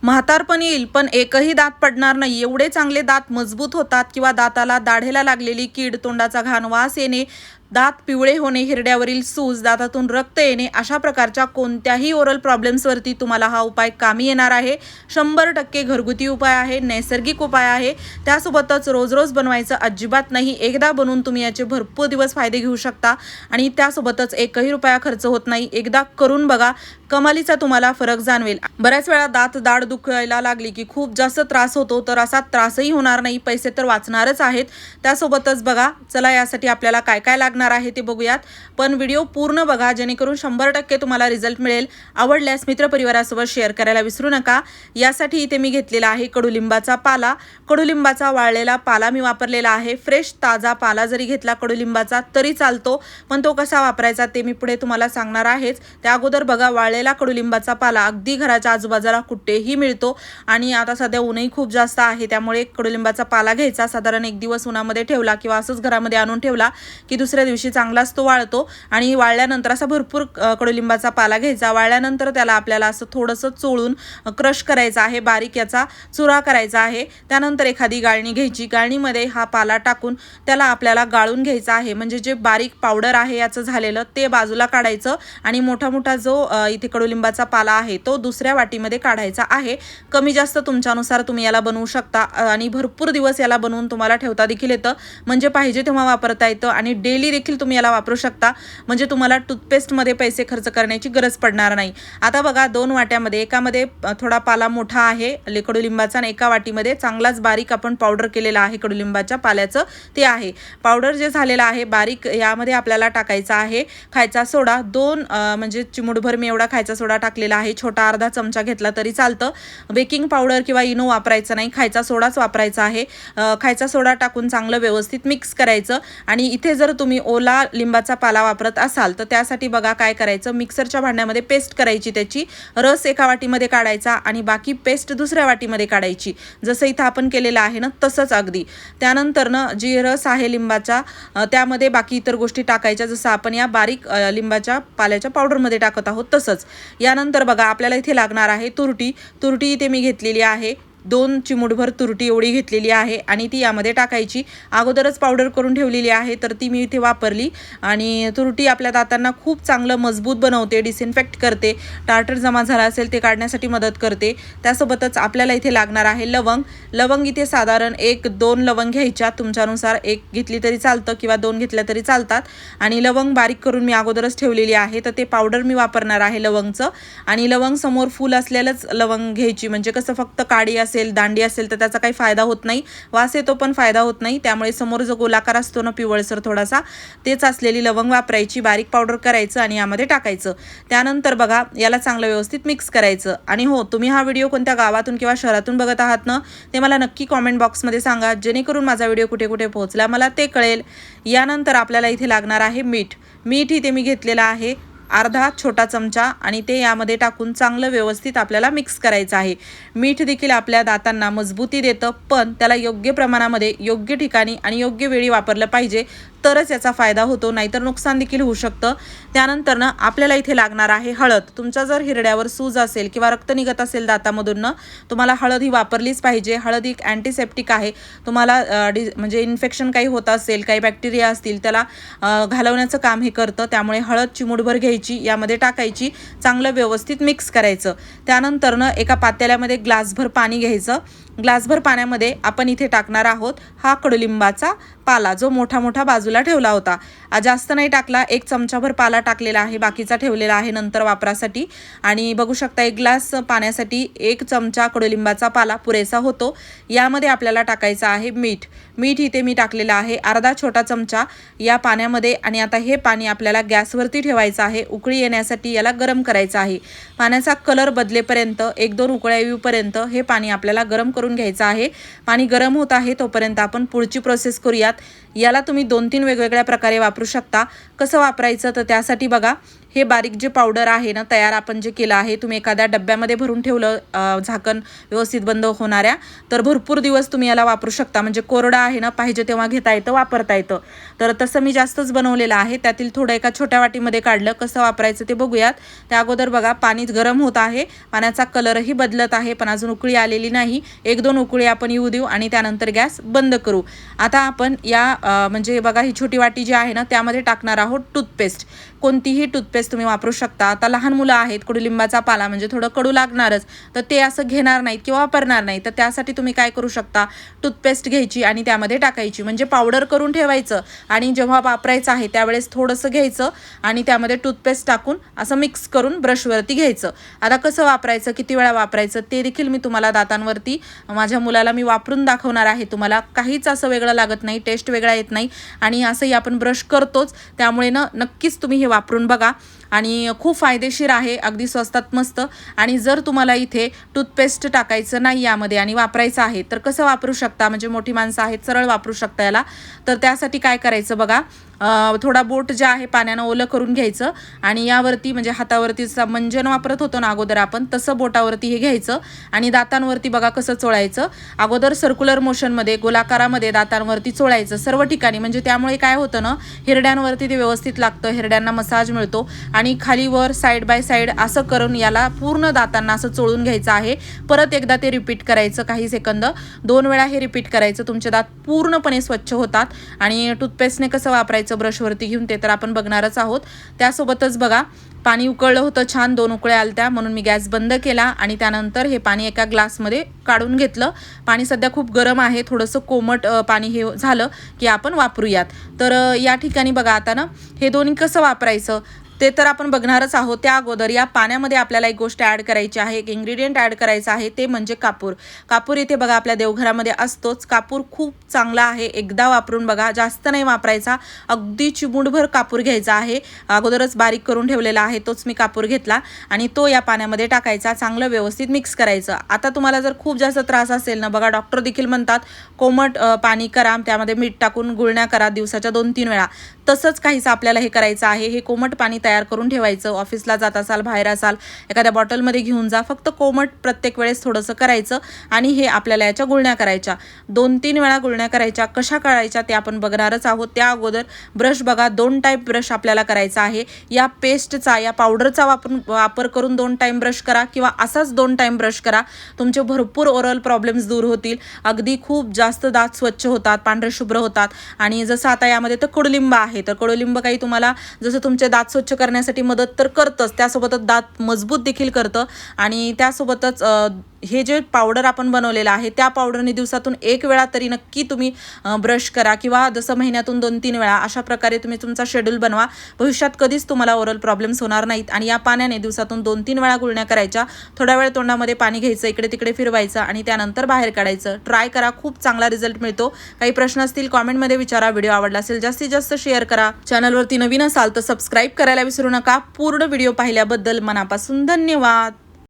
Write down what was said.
म्हातारपण येईल पण एकही दात पडणार नाही, एवढे चांगले दात मजबूत होतात. किंवा दाताला दाढेला लागलेली कीड, तोंडाचा घाण वास येणे, दात पिवळे होणे, हिरड्यावरील सूज, दातातून रक्त येणे, अशा प्रकारच्या कोणत्याही ओरल प्रॉब्लेम्सवरती तुम्हाला हा उपाय कामी येणार आहे. 100% घरगुती उपाय आहे, नैसर्गिक उपाय आहे. त्यासोबतच रोज रोज बनवायचं अजिबात नाही. एकदा बनवून तुम्ही याचे भरपूर दिवस फायदे घेऊ शकता आणि त्यासोबतच एकही रुपया खर्च होत नाही. एकदा करून बघा, कमालीचा तुम्हाला फरक जाणवेल. बऱ्याच वेळा दाढ दुखायला लागली की खूप जास्त त्रास होतो, तर असा त्रासही होणार नाही, पैसे तर वाचणारच आहेत. त्यासोबतच बघा, चला यासाठी आपल्याला काय काय लागणार आहे ते बघूयात. पण व्हिडिओ पूर्ण बघा, जेणेकरून 100% तुम्हाला रिझल्ट मिळेल. आवडल्यास मित्रपरिवारासोबत शेअर करायला विसरू नका. यासाठी इथे मी घेतलेला आहे कडुलिंबाचा पाला. कडुलिंबाचा वाळलेला पाला मी वापरलेला आहे. फ्रेश ताजा पाला जरी घेतला कडुलिंबाचा तरी चालतो, पण तो कसा वापरायचा ते मी पुढे तुम्हाला सांगणार आहेच. त्या अगोदर बघा, वाळलेला कडुलिंबाचा पाला अगदी घराच्या आजूबाजूला कुठेही मिळतो आणि आता सध्या ऊनही खूप जास्त आहे, त्यामुळे कडुलिंबाचा पाला घ्यायचा. साधारण 1 दिवस उन्हामध्ये ठेवला किंवा असंच घरामध्ये आणून ठेवला की दुसऱ्या दिवशी चांगलाच तो वाळतो. आणि वाळल्यानंतर असा भरपूर कडुलिंबाचा पाला घ्यायचा. वाळल्यानंतर त्याला आपल्याला असं थोडंसं चोळून क्रश करायचं आहे, बारीक याचा चुरा करायचा आहे. त्यानंतर एखादी गाळणी घ्यायची, गाळणीमध्ये हा पाला टाकून त्याला आपल्याला गाळून घ्यायचा आहे. म्हणजे जे बारीक पावडर आहे याचं झालेलं ते बाजूला काढायचं आणि मोठा मोठा जो इथे कडुलिंबाचा पाला आहे तो दुसऱ्या वाटीमध्ये काढायचा आहे. कमी जास्त तुमच्यानुसार तुम्ही याला बनवू शकता आणि भरपूर दिवस याला बनवून तुम्हाला ठेवता देखील येतं. म्हणजे पाहिजे तेव्हा वापरता येतं आणि डेली देखील तुम्ही याला वापरू शकता. म्हणजे तुम्हाला टूथपेस्टमध्ये पैसे खर्च करण्याची गरज पडणार नाही. आता बघा, 2 वाट्यामध्ये, एकामध्ये थोडा पाला मोठा आहे कडुलिंबाचा आणि एका वाटीमध्ये चांगलाच बारीक आपण पावडर केलेला आहे कडुलिंबाच्या पाल्याचं ते आहे. पावडर जे झालेलं आहे बारीक, यामध्ये आपल्याला टाकायचा आहे खायचा सोडा. 2 म्हणजे चिमूटभर मी एवढा खायचा सोडा टाकलेला आहे. छोटा अर्धा चमचा घेतला तरी चालतं. बेकिंग पावडर किंवा इनो वापरायचं नाही, खायचा सोडाच वापरायचा आहे. खायचा सोडा टाकून चांगलं व्यवस्थित मिक्स करायचं. आणि इथे जर तुम्ही ओला लिंबाचा पाला वापरत असाल तर त्यासाठी बघा काय करायचं, मिक्सरच्या भांड्यामध्ये पेस्ट करायची. त्याची रस एका वाटीमध्ये काढायचा आणि बाकी पेस्ट दुसऱ्या वाटीमध्ये काढायची. जसं इथं आपण केलेलं आहे ना तसंच अगदी. त्यानंतर ना जी रस आहे लिंबाचा त्यामध्ये बाकी इतर गोष्टी टाकायच्या, जसं आपण या बारीक लिंबाच्या पाल्याच्या पावडरमध्ये टाकत आहोत तसंच. यानंतर बघा, आपल्याला इथे लागणार आहे तुरटी. तुरटी इथे मी घेतलेली आहे. 2 चिमूटभर तुरटी एवढी घेतलेली आहे आणि ती यामध्ये टाकायची. अगोदरच पावडर करून ठेवलेली आहे तर ती मी इथे वापरली. आणि तुरटी आपल्या दातांना खूप चांगलं मजबूत बनवते, डिसइन्फेक्ट करते, टार्टर जमा झाला असेल ते काढण्यासाठी मदत करते. त्यासोबतच आपल्याला इथे लागणार आहे लवंग. लवंग इथे साधारण 1-2 लवंग घ्यायच्या, तुमच्यानुसार 1 घेतली तरी चालतं किंवा 2 घेतल्या तरी चालतात. आणि लवंग बारीक करून मी अगोदरच ठेवलेली आहे, तर ते पावडर मी वापरणार आहे लवंगचं. आणि लवंग समोर फुल असलेलंच लवंग घ्यायची, म्हणजे कसं फक्त काडी असेल, दांडी असेल तर त्याचा काही फायदा होत नाही, वास येतो पण फायदा होत नाही. त्यामुळे समोर जो गोलाकार असतो ना पिवळसर थोडासा, तेच असलेली लवंग वापरायची. बारीक पावडर करायचं आणि यामध्ये टाकायचं. त्यानंतर बघा, याला चांगलं व्यवस्थित मिक्स करायचं. आणि हो, तुम्ही हा व्हिडिओ कोणत्या गावातून किंवा शहरातून बघत आहात ना ते मला नक्की कॉमेंट बॉक्समध्ये सांगा, जेणेकरून माझा व्हिडिओ कुठे कुठे पोहोचला मला ते कळेल. यानंतर आपल्याला इथे लागणार आहे मीठ. मीठ इथे मी घेतलेलं आहे अर्धा छोटा चमचा आणि ते यामध्ये टाकून चांगलं व्यवस्थित आपल्याला मिक्स करायचं आहे. मीठ देखील आपल्या दातांना मजबूती देतं, पण त्याला योग्य प्रमाणामध्ये, योग्य ठिकाणी आणि योग्य वेळी वापरलं पाहिजे, तरच याचा फायदा होतो, नाहीतर नुकसान देखील होऊ शकतं. त्यानंतर ना आपल्याला इथे लागणार आहे हळद. तुमच्या जर हिरड्यावर सूज असेल किंवा रक्त निघत असेल दातामधून ना, तुम्हाला हळद ही वापरलीच पाहिजे. हळद एक अँटीसेप्टिक आहे. तुम्हाला म्हणजे इन्फेक्शन काही होत असेल, काही बॅक्टेरिया असतील, त्याला घालवण्याचं काम हे करतं. त्यामुळे हळद चिमूटभर घ्यायची, यामध्ये टाकायची, चांगलं व्यवस्थित मिक्स करायचं. त्यानंतर ना एका पातेल्यामध्ये ग्लासभर पाणी घ्यायचं. ग्लासभर पाण्यामध्ये आपण इथे टाकणार आहोत हा कडुलिंबाचा पाला, जो मोठा मोठा बाजूला ठेवला होता. जास्त नाही टाकला, 1 चमचाभर पाला टाकलेला आहे, बाकीचा ठेवलेला आहे नंतर वापरासाठी. आणि बघू शकता 1 ग्लास पाण्यासाठी 1 चमचा कडुलिंबाचा पाला पुरेसा होतो. यामध्ये आपल्याला टाकायचं आहे मीठ. मीठ इथे मी टाकलेलं आहे अर्धा छोटा चमचा या पाण्यामध्ये. आणि आता हे पाणी आपल्याला गॅसवरती ठेवायचं आहे. उकळी येण्यासाठी याला गरम करायचं आहे. पाण्याचा कलर बदलेपर्यंत, 1-2 उकळ्या येऊपर्यंत हे पाणी आपल्याला गरम करून घ्यायचं आहे. पाणी गरम होत आहे तोपर्यंत आपण पुढची प्रोसेस करूयात. याला तुम्ही 2-3 वेगवेगळ्या प्रकारे वापरू शकता. कसं वापरायचं तर त्यासाठी बघा, हे बारीक जे पावडर आहे ना तयार आपण जे केलं आहे, तुम्ही एखाद्या डब्यामध्ये भरून ठेवलं झाकण व्यवस्थित बंद होणाऱ्या, तर भरपूर दिवस तुम्ही याला वापरू शकता. म्हणजे कोरडा आहे ना, पाहिजे तेव्हा घेता येतं, वापरता येतं. तर तसं मी जास्तच बनवलेलं आहे. त्यातील थोडं एका छोट्या वाटीमध्ये काढलं. कसं वापरायचं ते बघूयात. त्या अगोदर बघा पाणी गरम होत आहे, पाण्याचा कलरही बदलत आहे, पण अजून उकळी आलेली नाही. 1-2 उकळी आपण येऊ देऊ आणि त्यानंतर गॅस बंद करू. आता आपण या म्हणजे बघा ही छोटी वाटी जी आहे ना त्यामध्ये टाकणार आहोत टूथपेस्ट. कोणतीही टूथपेस्ट तुम्ही वापरू शकता. आता लहान मुलं आहेत, कडुलिंबाचा पाला म्हणजे थोडं कडू लागणारच, तर ते असं घेणार नाहीत किंवा वापरणार नाही. तर त्यासाठी तुम्ही काय करू शकता, टूथपेस्ट घ्यायची आणि त्यामध्ये टाकायची. म्हणजे पावडर करून ठेवायचं आणि जेव्हा वापरायचं आहे त्यावेळेस थोडंसं घ्यायचं आणि त्यामध्ये टूथपेस्ट टाकून असं मिक्स करून ब्रशवरती घ्यायचं. आता कसं वापरायचं, किती वेळा वापरायचं ते देखील मी तुम्हाला दातांवरती माझ्या मुलाला मी वापरून दाखवणार आहे. तुम्हाला काहीच असं वेगळं लागत नाही, टेस्ट वेगळा येत नाही आणि असंही आपण ब्रश करतोच. त्यामुळे नक्कीच तुम्ही हे वापरून बघा आणि खूप फायदेशीर आहे, अगदी स्वस्तात मस्त. आणि जर तुम्हाला इथे टूथपेस्ट टाकायचं नाही यामध्ये आणि वापरायचं आहे तर कसं वापरू शकता, म्हणजे मोठी माणसं आहेत सरळ वापरू शकता याला. तर त्यासाठी काय करायचं बघा, थोडा बोट जे आहे पाण्यानं ओलं करून घ्यायचं आणि यावरती म्हणजे हातावरती मंजन वापरत होतो ना अगोदर आपण, तसं बोटावरती हे घ्यायचं आणि दातांवरती बघा कसं चोळायचं. अगोदर सर्क्युलर मोशनमध्ये गोलाकारामध्ये दातांवरती चोळायचं सर्व ठिकाणी. म्हणजे त्यामुळे काय होतं ना, हिरड्यांवरती ते व्यवस्थित लागतं, हिरड्यांना मसाज मिळतो. आणि खालीवर साईड बाय साईड असं करून याला पूर्ण दातांना असं चोळून घ्यायचं आहे. परत एकदा ते रिपीट करायचं, काही सेकंद 2 वेळा हे रिपीट करायचं. तुमचे दात पूर्णपणे स्वच्छ होतात. आणि टूथपेस्टने कसं वापरायचं ब्रशवरती घेऊन ते तर आपण बघणारच आहोत. त्यासोबतच बघा पाणी उकळलं होतं छान, 2 उकळ्या आलत्या म्हणून मी गॅस बंद केला आणि त्यानंतर हे पाणी एका ग्लासमध्ये काढून घेतलं. पाणी सध्या खूप गरम आहे, थोडंसं कोमट पाणी हे झालं की आपण वापरूयात. तर या ठिकाणी बघा आता ना हे दोन्ही कसं वापरायचं ते तर आपण बघणारच आहोत. त्या अगोदर या पाण्यामध्ये आपल्याला एक गोष्ट ॲड करायची आहे, एक इन्ग्रेडियंट ॲड करायचं आहे, ते म्हणजे कापूर. कापूर इथे बघा आपल्या देवघरामध्ये असतोच. कापूर खूप चांगला आहे, एकदा वापरून बघा, जास्त नाही वापरायचा, अगदी चिमूटभर कापूर घ्यायचा आहे. अगोदरच बारीक करून ठेवलेला आहे तोच मी कापूर घेतला आणि तो या पाण्यामध्ये टाकायचा, चांगलं व्यवस्थित मिक्स करायचं. आता तुम्हाला जर खूप जास्त त्रास असेल ना, बघा डॉक्टर देखील म्हणतात कोमट पाणी करा, त्यामध्ये मीठ टाकून गुळण्या करा दिवसाच्या 2-3 वेळा. तसंच काहीच आपल्याला हे करायचं आहे. हे कोमट पाणी तयार करून ठेवायचं. ऑफिसला जात असाल, बाहेर असाल, एखाद्या बॉटलमध्ये घेऊन जा. फक्त कोमट प्रत्येक वेळेस थोडंसं करायचं आणि हे आपल्याला याच्या गुळण्या करायच्या. 2-3 वेळा गुळण्या करायच्या. कशा करायच्या ते आपण बघणारच आहोत. त्या अगोदर ब्रश बघा, 2 टाईप ब्रश आपल्याला करायचा आहे. या पेस्टचा, या पावडरचा वापर करून 2 टाईम ब्रश करा किंवा असाच 2 टाईम ब्रश करा. तुमचे भरपूर ओरल प्रॉब्लेम्स दूर होतील. अगदी खूप जास्त दात स्वच्छ होतात, पांढरे शुभ्र होतात. आणि जसं आता यामध्ये तर कडुलिंब आहे, तर कडुलिंब काही तुम्हाला जसं तुमचे दात स्वच्छ करण्यासाठी मदत तर करतंच, त्यासोबतच दात मजबूत देखील करतं. आणि त्यासोबतच हे जे पावडर आपण बनवलेलं आहे त्या पावडरने दिवसातून 1 वेळा तरी नक्की तुम्ही ब्रश करा किंवा जसं महिन्यातून 2-3 वेळा, अशा प्रकारे तुम्ही तुमचा शेड्यूल बनवा. भविष्यात कधीच तुम्हाला ओरल प्रॉब्लेम्स होणार नाहीत. आणि या पाण्याने दिवसातून 2-3 वेळा गुळण्या करायच्या. थोडा वेळ तोंडामध्ये पाणी घ्यायचं, इकडे तिकडे फिरवायचं आणि त्यानंतर बाहेर काढायचं. ट्राय करा, खूप चांगला रिझल्ट मिळतो. काही प्रश्न असतील कॉमेंटमध्ये विचारा. व्हिडिओ आवडला असेल जास्तीत जास्त शेअर करा. चॅनलवरती नवीन असाल तर सबस्क्राईब करायला विसरू नका. पूर्ण व्हिडिओ पाहिल्याबद्दल मनापासून धन्यवाद.